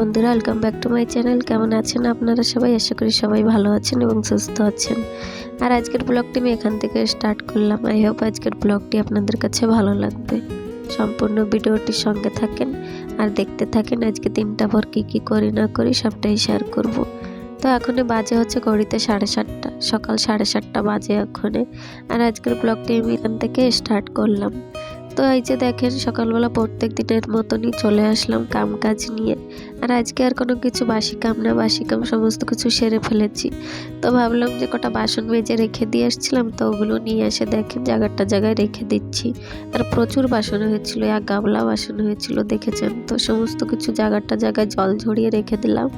বন্ধুরা, welcome back to my channel. কেমন আছেন আপনারা সবাই? আশা করি সবাই ভালো আছেন এবং সুস্থ আছেন। আর আজকের ব্লগটি আমি এখান থেকে স্টার্ট করলাম। আই হোপ আজকের ব্লগটি আপনাদের কাছে ভালো লাগবে। সম্পূর্ণ ভিডিওটির সঙ্গে থাকেন আর দেখতে থাকেন। আজকে দিনটা ভর কী করি না করি সবটাই শেয়ার করব। তো এখনই বাজে হচ্ছে ঘড়িতে 7:30, সকাল 7:30 বাজে এখনে। আর আজকের ব্লগটি আমি এখান থেকে স্টার্ট করলাম। তো এই যে দেখেন, সকালবেলা প্রত্যেক দিনের মতনই চলে আসলাম কাম কাজ নিয়ে। আর আজকে আর কোনো কিছু বাসি কাম না, বাসি কাম সমস্ত কিছু সেরে ফেলেছি। তো ভাবলাম যে কটা বাসন মেজে রেখে দিয়ে আসছিলাম, তো ওগুলো নিয়ে এসে দেখেন জায়গায় রেখে দিচ্ছি। আর প্রচুর বাসন হয়েছিল, এক গামলা বাসন হয়েছিল দেখেছেন। তো সমস্ত কিছু জায়গায় জল ঝরিয়ে রেখে দিলাম।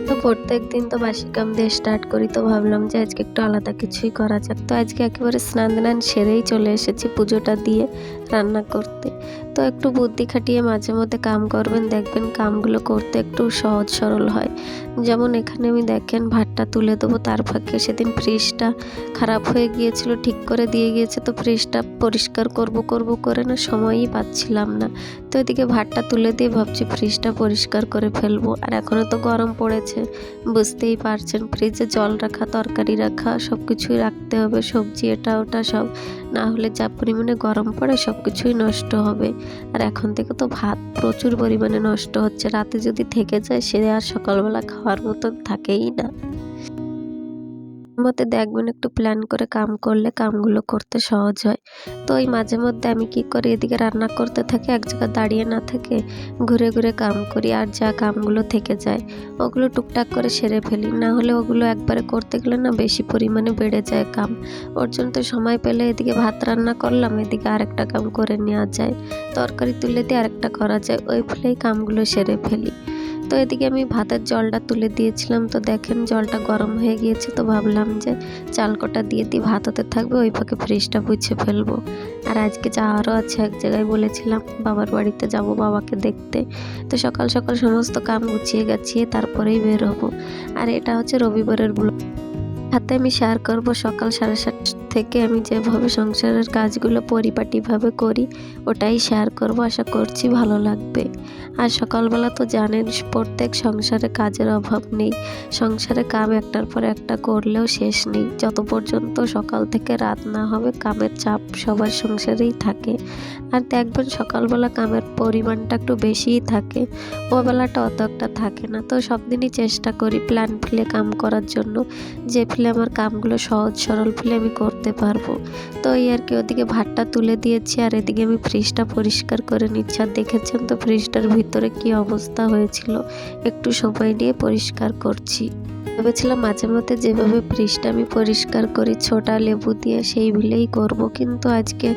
তো প্রত্যেক দিন তো বাসি কাম দিয়ে স্টার্ট করি, তো ভাবলাম যে আজকে একটু আলাদা কিছুই করা যাক। তো আজকে একেবারে স্নান সেরেই চলে এসেছি পুজোটা দিয়ে রান্না করতে। তো একটু বুদ্ধি খাটিয়ে মাঝে মধ্যে কাম করবেন, দেখবেন কামগুলো করতে একটু সহজ সরল হয়। যেমন এখানে আমি দেখেন ভাতটা তুলে দেবো, তার ফাঁকে সেদিন ফ্রিজটা খারাপ হয়ে গিয়েছিল, ঠিক করে দিয়ে গিয়েছে। তো ফ্রিজটা পরিষ্কার করব করে না সময়ই পাচ্ছিলাম না। তো এদিকে ভাতটা তুলে দিয়ে ভাবছি ফ্রিজটা পরিষ্কার করে ফেলবো। আর এখনও তো গরম পড়েছে, বুঝতেই পারছেন। ফ্রিজে জল রাখা, তরকারি রাখা, সব কিছুই রাখতে হবে, সবজি এটা ওটা সব, না হলে যা পরিমাণে গরম পড়ে সব কিছুই নষ্ট হবে। আর এখন থেকে তো ভাত প্রচুর পরিমাণে নষ্ট হচ্ছে, রাতে যদি থেকে যায় সে আর সকালবেলা খাওয়ার মতন থাকেই না। মধ্যে দেখবেন একটু প্ল্যান করে কাম করলে কামগুলো করতে সহজ হয়। তো এই মাঝে মধ্যে আমি কি করি, এদিকে রান্না করতে থাকি, এক জায়গায় দাঁড়িয়ে না থেকে ঘুরে ঘুরে কাম করি। আর যা কামগুলো থেকে যায় ওগুলো টুকটাক করে সেরে ফেলি, না হলে ওগুলো একবারে করতে গেলে না বেশি পরিমাণে বেড়ে যায় কাম। ওর জন্য তো সময় পেলে এদিকে ভাত রান্না করলাম, এদিকে আরেকটা কাম করে নেওয়া যায়, তরকারি তুলে দিয়ে আরেকটা করা যায়, ওই ফেলেই কামগুলো সেরে ফেলি। তো এদিকে আমি ভাতের জলটা তুলে দিয়েছিলাম, তো দেখেন জলটা গরম হয়ে গিয়েছে। তো ভাবলাম যে চাল কটা দিয়ে দিই, ভাত হতে থাকবে, ওই ফাঁকে ফ্রিজটা মুছে ফেলবো। আর আজকে যাওয়ারও আছে এক জায়গায়, বলেছিলাম বাবার বাড়িতে যাব বাবাকে দেখতে। তো সকাল সকাল সমস্ত কাম গুছিয়ে গাছিয়ে তারপরেই বের হবো। আর এটা হচ্ছে রবিবারের ব্লগ। হাতে আমি শেয়ার করব সকাল 7:30 থেকে আমি যেভাবে সংসারের কাজগুলো পরিপাটিভাবে করি, ওটাই শেয়ার করব। আশা করছি ভালো লাগবে। আর সকালবেলা তো জানেন প্রত্যেক সংসারে কাজের অভাব নেই, সংসারে কাম একটার পর একটা করলেও শেষ নেই। যত পর্যন্ত সকাল থেকে রাত না হবে কামের চাপ সবার সংসারেই থাকে। আর দেখবেন সকালবেলা কামের পরিমাণটা একটু বেশিই থাকে, ওবেলাটা অত একটা থাকে না। তো সব দিনই চেষ্টা করি প্ল্যান ফেলে কাম করার জন্য, যে ফেলে আমার কামগুলো সহজ সরল ফেলে আমি করতে পারবো। তো এই আর কি, ওদিকে ভাতটা তুলে দিয়েছি আর এদিকে আমি ফ্রিজটা পরিষ্কার করে নিচ্ছি। আর দেখেছেন তো ফ্রিজটার ভিতরে কি অবস্থা হয়েছিল, একটু সময় নিয়ে পরিষ্কার করছি। ভেবেছিলাম মাঝে মধ্যে যেভাবে ফ্রিজটা আমি পরিষ্কার করি ছোটা লেবু দিয়ে সেইগুলোই করব, কিন্তু আজকে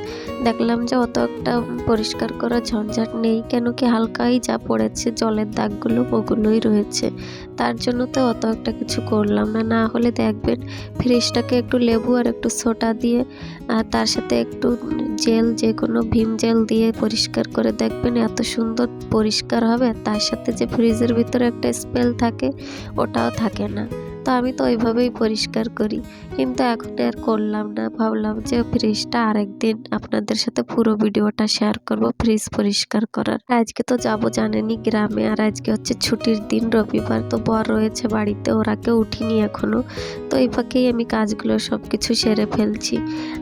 দেখলাম যে অত একটা পরিষ্কার করা ঝঞ্ঝাট নেই, কেন কি হালকাই যা পড়েছে জলের দাগগুলো ওগুলোই রয়েছে। তার জন্য তো অত একটা কিছু করলাম না। না হলে দেখবেন ফ্রিজটাকে একটু লেবু আর একটু সোডা দিয়ে আর তার সাথে একটু জেল, যে কোনো ভিম জেল দিয়ে পরিষ্কার করে দেখবেন এত সুন্দর পরিষ্কার হবে। তার সাথে যে ফ্রিজের ভিতরে একটা স্মেল থাকে ওটাও থাকে না। তো আমি তো ওইভাবেই পরিষ্কার করি, কিন্তু এখন আর করলাম না। ভাবলাম যে ফ্রিজটা আরেকদিন আপনাদের সাথে পুরো ভিডিওটা শেয়ার করব ফ্রিজ পরিষ্কার করার। আজকে তো যাব জানেনই গ্রামে, আর আজকে হচ্ছে ছুটির দিন রবিবার। তো বর রয়েছে বাড়িতে, ওরা কেউ উঠিনি এখনো। তো এই ফাঁকেই আমি কাজগুলো সব কিছু সেরে ফেলছি।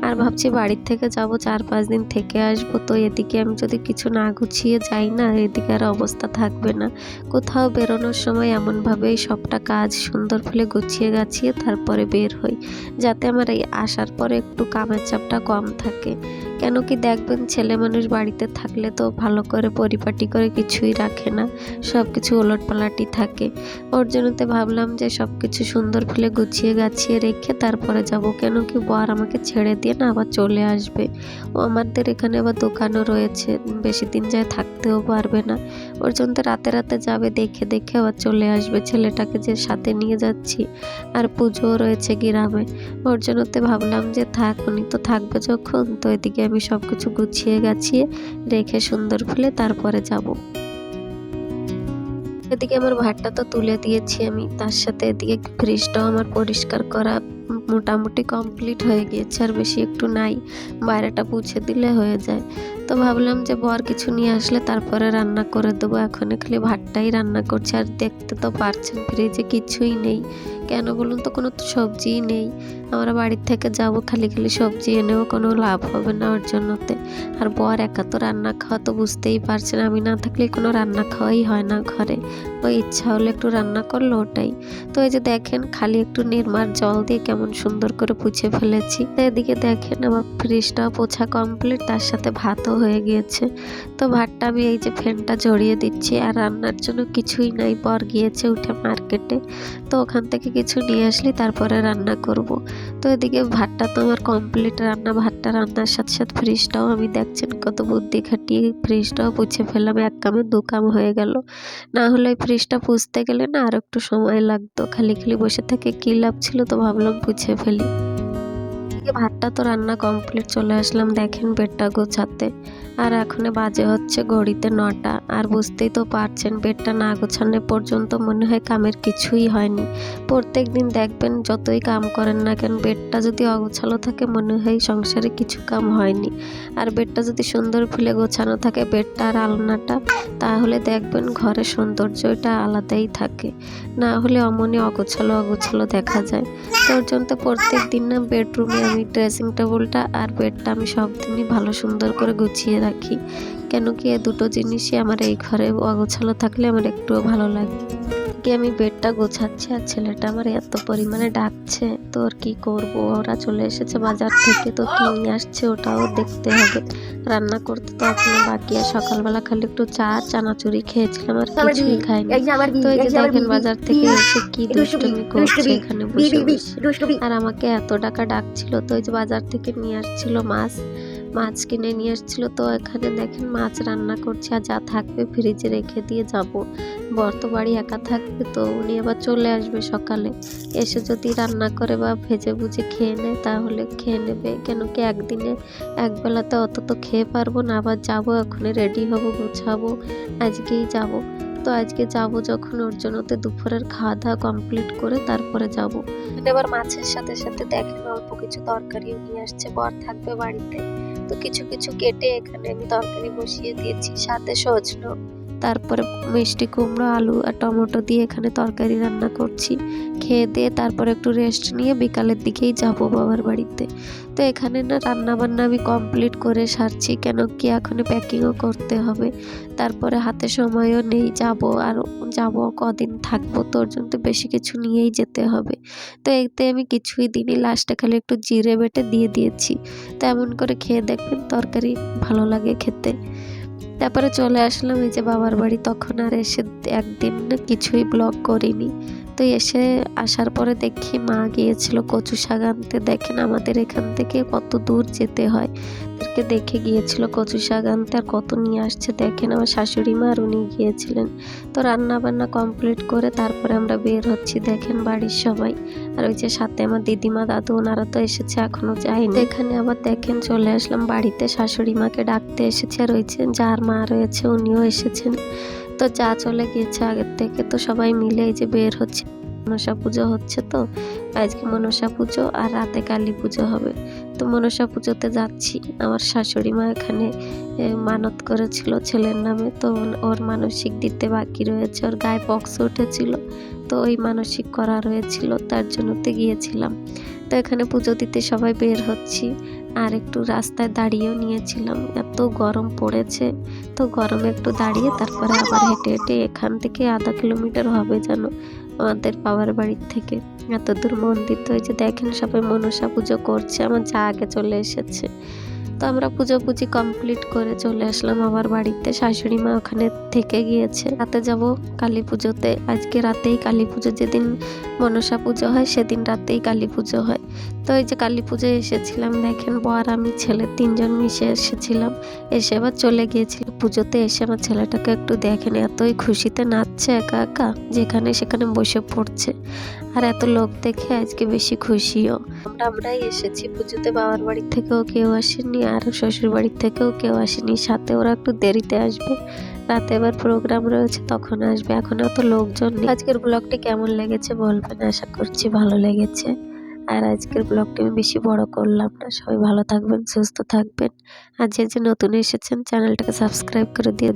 আর ভাবছি বাড়ির থেকে যাব 4-5 দিন থেকে আসবো। তো এদিকে আমি যদি কিছু না গুছিয়ে যাই না, এদিকে আর অবস্থা থাকবে না। কোথাও বেরোনোর সময় এমনভাবেই সবটা কাজ সুন্দর ফেলে গুছিয়ে গাছিয়ে তারপরে বের হই, যাতে আমার এই আসার পরে একটু কামের চাপটা কম থাকে। কেন কি দেখবেন ছেলে মানুষ বাড়িতে থাকলে তো ভালো করে পরিপাটি করে কিছুই রাখে না, সব কিছু ওলটপালাটি থাকে। ওর জন্যতে ভাবলাম যে সব কিছু সুন্দর ফেলে গুছিয়ে গাছিয়ে রেখে তারপরে যাব। কেন কি বর আমাকে ছেড়ে দিয়ে না আবার চলে আসবে। ও আমাদের এখানে আবার দোকানও রয়েছে, বেশি দিন যায় থাকতেও পারবে না। ওর জন্য রাতে রাতে যাবে, দেখে দেখে আবার চলে আসবে ছেলেটাকে যে সাথে নিয়ে যাচ্ছি। আর পুজোও রয়েছে গ্রামে, ওর জন্যতে ভাবলাম যে থাক, উনি তো থাকবে যখন। তো এদিকে আমি সব কিছু গুছিয়ে গাছিয়ে রেখে সুন্দর ফেলে তারপরে যাব। এদিকে আমার ভাতটা তো তুলে দিয়েছি আমি, তার সাথে এদিকে ফ্রিজটাও আমার পরিষ্কার করা মোটামুটি কমপ্লিট হয়ে গিয়েছে, আর বেশি একটু নাই, বাইরেটা মুছে দিলে হয়ে যায়। তো তো ভাবলাম যে বর কিছু নিয়ে আসলে তারপরে রান্না করে দেবো। এখন খালি ভাতটাই রান্না করছি। আর দেখতে তো পারছেন ফ্রিজে কিছুই নেই। কেন বলুন তো, কোনো তো সবজিই নেই। আমরা বাড়ির থেকে যাব, খালি খালি সবজি এনেও কোনো লাভ হবে না ওর জন্যতে। আর বর একা তো রান্না খাওয়া তো বুঝতেই পারছেন, আমি না থাকলে কোনো রান্না খাওয়াই হয় না ঘরে। ওই ইচ্ছা হলে একটু রান্না করলো ওটাই। তো এই যে দেখেন খালি একটু নির্মার জল দিয়ে কেমন সুন্দর করে পুছে ফেলেছি। তো এদিকে দেখেন আমার ফ্রিজটা পোছা কমপ্লিট, তার সাথে ভাতও হয়ে গিয়েছে। তো ভাতটা আমি এই যে ফ্যানটা জড়িয়ে দিচ্ছি। আর রান্নার জন্য কিছুই নাই, বর গিয়েছে উঠে মার্কেটে। তো ওখান থেকে কিছু নিয়ে আসলে তারপরে রান্না করব। তো এদিকে ভাতটা তো আমার কমপ্লিট রান্না। ভাতটা রান্নার সাথে সাথে ফ্রিজটাও আমি দেখছেন কত বুদ্ধি খাটিয়ে ফ্রিজটাও পুছে ফেললাম। এক কামে দু কাম হয়ে গেল। না হলে ওই ফ্রিজটা পুছতে গেলে না আর একটু সময় লাগতো। খালি খালি বসে থেকে কী লাভ ছিল, তো ভাবলাম পুছে ফেলি। এদিকে ভাতটা তো রান্না কমপ্লিট, চলে আসলাম দেখেন বেডটা গোছাতে। আর এখন বাজে হচ্ছে ঘড়িতে 9টা। আর বুঝতেই তো পারছেন বেডটা না গোছানো পর্যন্ত মনে হয় কামের কিছুই হয়নি। প্রত্যেক দিন দেখবেন যতই কাম করেন না কেন, বেডটা যদি অগোছালো থাকে মনে হয় সংসারে কিছু কাম হয়নি। আর বেডটা যদি সুন্দর ফুলে গোছানো থাকে, বেডটা আর আলনাটা, তাহলে দেখবেন ঘরের সৌন্দর্যটা আলাদাই থাকে। না হলে অমনি অগোছালো অগোছালো দেখা যায়। তোর জন্য তো প্রত্যেক দিন না বেডরুমে আমি ড্রেসিং টেবিলটা আর বেডটা আমি সব দিনই ভালো সুন্দর করে গুছিয়ে রাখি। কেন কি এই দুটো জিনিসই আমার এই ঘরে অগোছালো থাকলে আমার একটুও ভালো লাগে। কি আমি বেডটা গোছাচ্ছি আর ছেলেটা আমার এত পরিমাণে ডাকছে, তো আর কি করব। ওরা চলে এসেছে বাজার থেকে, তো কি নিয়ে আসছে ওটাও দেখতে হবে। রান্না করতে তো এখনো বাকি। আর সকালবেলা খালি একটু চানাচুরি খেয়েছিলাম, আর কিছুই খাইনি। তো এই যে দেখেন বাজার থেকে এসে কি দুষ্টুমি করছে এখানে বসে বসে। আর আমাকে এত টাকা ডাকছিল। তো এই যে বাজার থেকে নিয়ে আসছিল মাছ কিনে নিয়ে এসেছিলো। তো এখানে দেখেন মাছ রান্না করছে, আর যা থাকবে ফ্রিজে রেখে দিয়ে যাব। বর তো বাড়ি একা থাকবে, তো উনি আবার চলে আসবে সকালে। এসে যদি রান্না করে বা ভেজে ভুজে খেয়ে নেয় তাহলে খেয়ে নেবে। কেন কি একদিনে একবেলাতে অত তো খেয়ে পারবো না। আবার যাবো, এখনই রেডি হব, গোছাবো, আজকেই যাব। তো আজকে যাব যখন, ওর জন্য তো দুপুরের খাওয়া দাওয়া কমপ্লিট করে তারপরে যাব। এবার মাছের সাথে সাথে দেখেন অল্প কিছু তরকারিও নিয়ে আসছে, বর থাকবে বাড়িতে। তো কিছু কিছু কেটে এখানে আমি তরকারি বসিয়ে দিয়েছি, সাথে সজনো, তারপরে মিষ্টি কুমড়ো, আলু আর টমেটো দিয়ে এখানে তরকারি রান্না করছি। খেয়ে দিয়ে তারপরে একটু রেস্ট নিয়ে বিকালের দিকেই যাব বাবার বাড়িতে। তো এখানে না রান্না বান্না আমি কমপ্লিট করে সারছি, কেন কি এখন প্যাকিংও করতে হবে। তারপরে হাতে সময়ও নেই, যাব কদিন থাকবো, তোর জন্য তো বেশি কিছু নিয়েই যেতে হবে। তো এতে আমি কিছুই দিনই, লাস্টে খালি একটু জিরে বেটে দিয়ে দিয়েছি। তো এমন করে খেয়ে দেখবেন তরকারি ভালো লাগে খেতে। তারপরে চলে আসলাম এই যে বাবার বাড়ি। তখন আর এসে একদিন না কিছুই ব্লগ করিনি। তো আসার পরে দেখি মা গিয়েছিল কচু শাক আনতে। দেখেন আমাদের এখান থেকে কত দূর যেতে হয়, তাদেরকে দেখে গিয়েছিল কচু শাক আনতে। আর কত নিয়ে আসছে দেখেন, আমার শাশুড়ি মা আর উনি গিয়েছিলেন। তো রান্না বান্না কমপ্লিট করে তারপরে আমরা বের হচ্ছি দেখেন বাড়ির সবাই। আর ওই যে সাথে আমার দিদিমা দাদু ওনারা তো এসেছে, এখনো যায়নি। এখানে আবার দেখেন চলে আসলাম বাড়িতে, শাশুড়ি মাকে ডাকতে এসেছে। আর ওই যে যার মা রয়েছে উনিও এসেছেন। তো যা চলে গিয়েছে আগের থেকে। তো সবাই মিলে এই যে বের হচ্ছে। মনসা পুজো হচ্ছে, তো আজকে মনসা পুজো আর রাতে কালী পুজো হবে। তো মনসা পুজোতে যাচ্ছি। আমার শাশুড়ি মা এখানে মানত করেছিল ছেলের নামে, তো ওর মানসিক দিতে বাকি রয়েছে। ওর গায়ে পক্স উঠেছিল, তো ওই মানসিক করা রয়েছিল, তার জন্যতে গিয়েছিলাম। তো এখানে পুজো দিতে সবাই বের হচ্ছি। আর একটু রাস্তায় দাঁড়িয়েও নিয়েছিলাম, এত গরম পড়েছে। তো গরমে একটু দাঁড়িয়ে তারপরে আবার হেঁটে হেঁটে এখান থেকে আধা কিলোমিটার হবে যেন আমাদের বাবার বাড়ির থেকে এত দূর মন্দির। তো এই যে দেখেন সবাই মনসা পুজো করছে, আমার যা আগে চলে এসেছে। তো আমরা পুজো কমপ্লিট করে চলে আসলাম আবার বাড়িতে। শাশুড়ি মা ওখানে থেকে গিয়েছে, রাতে যাব কালী পুজোতে। আজকে রাতেই কালী পুজো, যেদিন মনসা পুজো হয় সেদিন রাতেই কালী পুজো হয়। তো এই যে কালী পুজোয় এসেছিলাম দেখেন, বর আমি ছেলে 3জন মিশে এসেছিলাম। এসে আবার চলে গিয়েছিল পুজোতে। এসে আমার ছেলেটাকে একটু দেখেন, এতই খুশিতে নাচছে একা একা, যেখানে সেখানে বসে পড়ছে। আর এত লোক দেখে আজকে বেশি খুশিও। আমরাই এসেছি পুজোতে, বাবার বাড়ির থেকেও কেউ আসেনি আর শ্বশুর বাড়ির থেকেও কেউ আসেনি। সাথে ওরা একটু দেরিতে আসবে, রাতে এবার প্রোগ্রাম রয়েছে তখন আসবে, এখন অত লোকজন নেই। আজকের ব্লগটি কেমন লেগেছে বলবেন, আশা করছি ভালো লেগেছে। আর আজকের ব্লগটা আমি বেশি বড় করলাম না। সবাই ভালো থাকবেন, সুস্থ থাকবেন। আর যে নতুন এসেছেন চ্যানেলটাকে সাবস্ক্রাইব করে দিয়ে